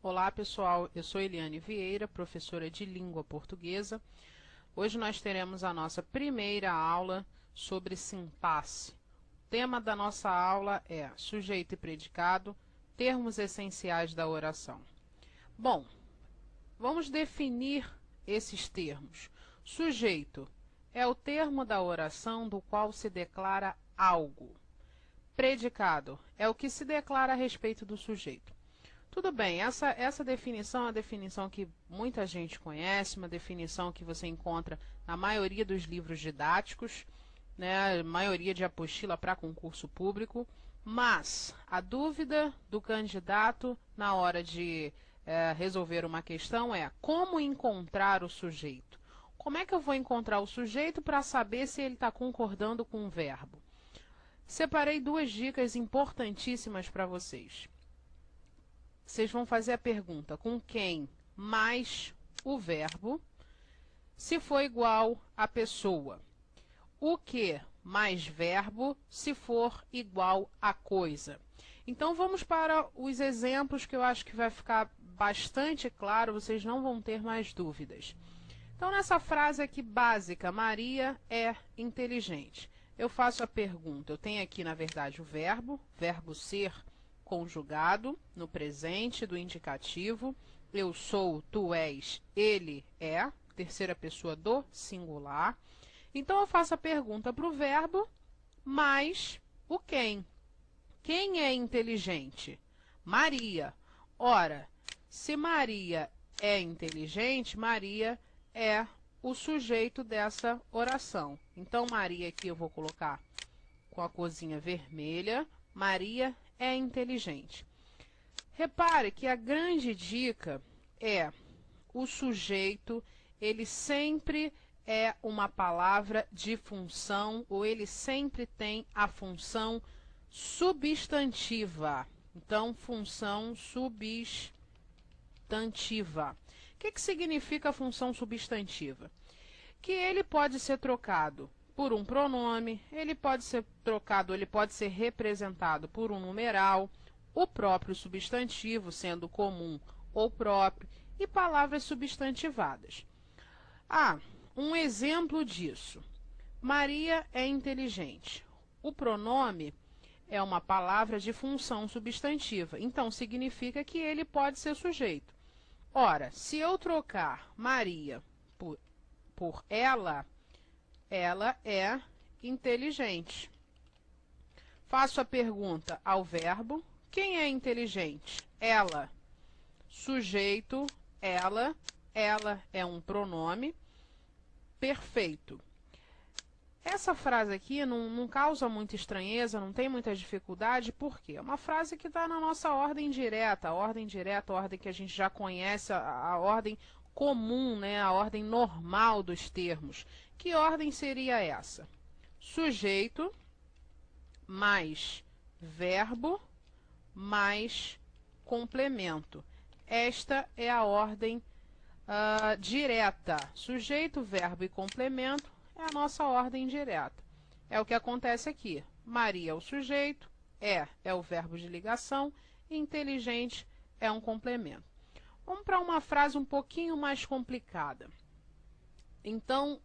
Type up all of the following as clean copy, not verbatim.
Olá pessoal, eu sou Eliane Vieira, professora de língua portuguesa. Hoje nós teremos a nossa primeira aula sobre sintaxe. O tema da nossa aula é sujeito e predicado, termos essenciais da oração. Bom, vamos definir esses termos. Sujeito é o termo da oração do qual se declara algo. Predicado é o que se declara a respeito do sujeito. Tudo bem, essa definição é a definição que muita gente conhece, uma definição que você encontra na maioria dos livros didáticos, né, maioria de apostila para concurso público, mas a dúvida do candidato na hora de resolver uma questão é como encontrar o sujeito. Como é que eu vou encontrar o sujeito para saber se ele está concordando com o verbo? Separei duas dicas importantíssimas para vocês. Vocês vão fazer a pergunta com quem mais o verbo, se for igual a pessoa. O que mais verbo, se for igual a coisa. Então vamos para os exemplos que eu acho que vai ficar bastante claro, vocês não vão ter mais dúvidas. Então nessa frase aqui básica, Maria é inteligente. Eu faço a pergunta, eu tenho aqui na verdade o verbo ser conjugado no presente do indicativo. Eu sou, tu és, ele é, terceira pessoa do singular. Então eu faço a pergunta para o verbo mais o quem. Quem é inteligente? Maria. Ora, se Maria é inteligente, Maria é o sujeito dessa oração. Então Maria aqui eu vou colocar com a corzinha vermelha. Maria é inteligente. Repare que a grande dica é o sujeito, ele sempre é uma palavra de função, ou ele sempre tem a função substantiva. Então, função substantiva. O que significa a função substantiva? Que ele pode ser trocado por um pronome, ele pode ser trocado, ele pode ser representado por um numeral, o próprio substantivo, sendo comum ou próprio, e palavras substantivadas. Um exemplo disso. Maria é inteligente. O pronome é uma palavra de função substantiva, então significa que ele pode ser sujeito. Ora, se eu trocar Maria por ela, ela é inteligente. Faço a pergunta ao verbo. Quem é inteligente? Ela. Sujeito, ela. Ela é um pronome. Perfeito. Essa frase aqui não causa muita estranheza, não tem muita dificuldade, por quê? É uma frase que está na nossa ordem direta, a ordem que a gente já conhece, a ordem comum, né, a ordem normal dos termos. Que ordem seria essa? Sujeito mais verbo mais complemento. Esta é a ordem direta. Sujeito, verbo e complemento é a nossa ordem direta. É o que acontece aqui. Maria é o sujeito, é o verbo de ligação, inteligente é um complemento. Vamos para uma frase um pouquinho mais complicada. Então,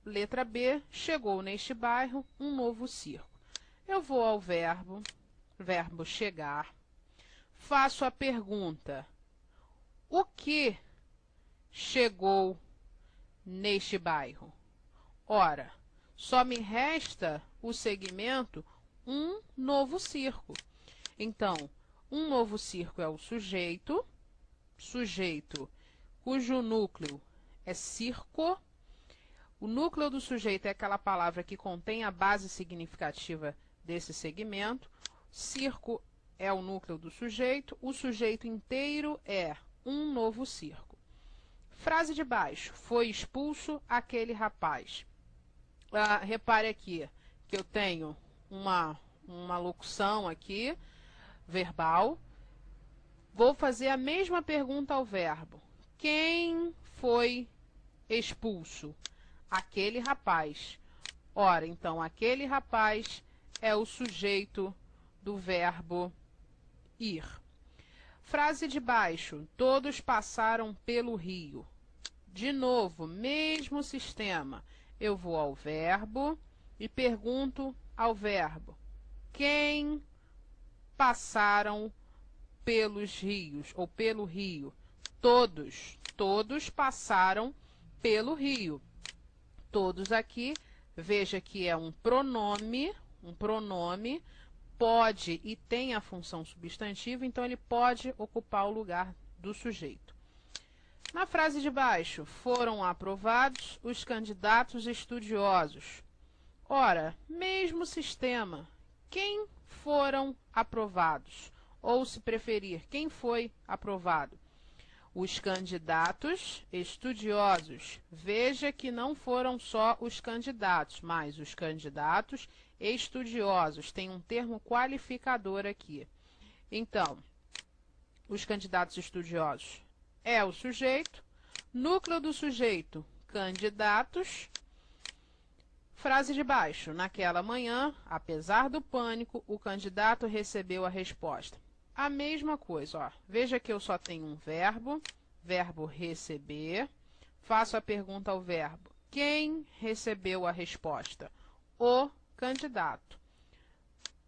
letra B, chegou neste bairro um novo circo. Eu vou ao verbo chegar, faço a pergunta, o que chegou neste bairro? Ora, só me resta o segmento um novo circo. Então, um novo circo é o sujeito cujo núcleo é circo. O núcleo do sujeito é aquela palavra que contém a base significativa desse segmento. Circo é o núcleo do sujeito. O sujeito inteiro é um novo circo. Frase de baixo. Foi expulso aquele rapaz. Repare aqui que eu tenho uma locução aqui, verbal. Vou fazer a mesma pergunta ao verbo. Quem foi expulso? Aquele rapaz. Ora, então, aquele rapaz é o sujeito do verbo ir. Frase de baixo, todos passaram pelo rio. De novo, mesmo sistema. Eu vou ao verbo e pergunto ao verbo: quem passaram pelos rios ou pelo rio? Todos. Todos passaram pelo rio. Todos aqui, veja que é um pronome pode e tem a função substantiva, então ele pode ocupar o lugar do sujeito. Na frase de baixo, foram aprovados os candidatos estudiosos. Ora, mesmo sistema, quem foram aprovados? Ou, se preferir, quem foi aprovado? Os candidatos estudiosos. Veja que não foram só os candidatos, mas os candidatos estudiosos. Tem um termo qualificador aqui. Então, os candidatos estudiosos é o sujeito, núcleo do sujeito, candidatos. Frase de baixo, naquela manhã, apesar do pânico, o candidato recebeu a resposta. A mesma coisa, ó. Veja que eu só tenho um verbo, verbo receber. Faço a pergunta ao verbo: quem recebeu a resposta? O candidato.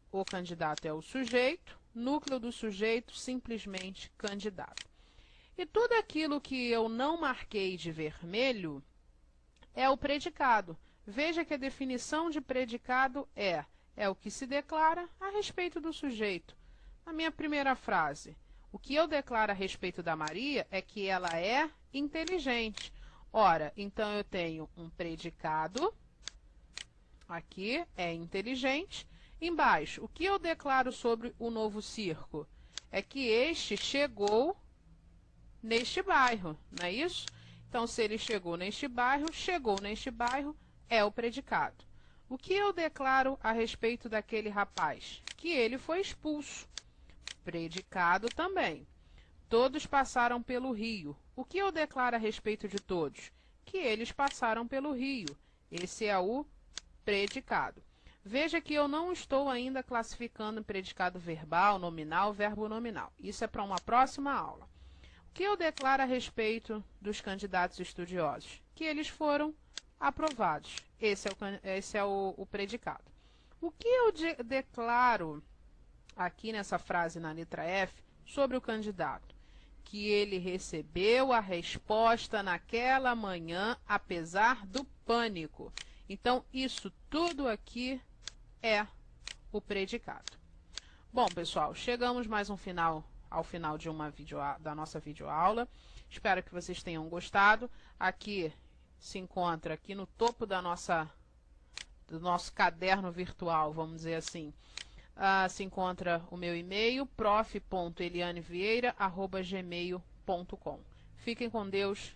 O candidato é o sujeito, núcleo do sujeito, simplesmente candidato. E tudo aquilo que eu não marquei de vermelho é o predicado. Veja que a definição de predicado é o que se declara a respeito do sujeito. Na minha primeira frase, o que eu declaro a respeito da Maria é que ela é inteligente. Ora, então eu tenho um predicado, aqui é inteligente. Embaixo, o que eu declaro sobre o novo circo? É que este chegou neste bairro, não é isso? Então, se ele chegou neste bairro é o predicado. O que eu declaro a respeito daquele rapaz? Que ele foi expulso. Predicado também. Todos passaram pelo rio. O que eu declaro a respeito de todos? Que eles passaram pelo rio. Esse é o predicado. Veja que eu não estou ainda classificando predicado verbal, nominal, verbo nominal. Isso é para uma próxima aula. O que eu declaro a respeito dos candidatos estudiosos? Que eles foram aprovados. Esse é o predicado. O que eu declaro aqui nessa frase na letra F sobre o candidato? Que ele recebeu a resposta naquela manhã, apesar do pânico. Então, isso tudo aqui é o predicado. Bom, pessoal, chegamos mais ao final de da nossa videoaula. Espero que vocês tenham gostado. Aqui se encontra, aqui no topo do nosso caderno virtual, vamos dizer assim, se encontra o meu e-mail, prof.elianevieira@gmail.com. Fiquem com Deus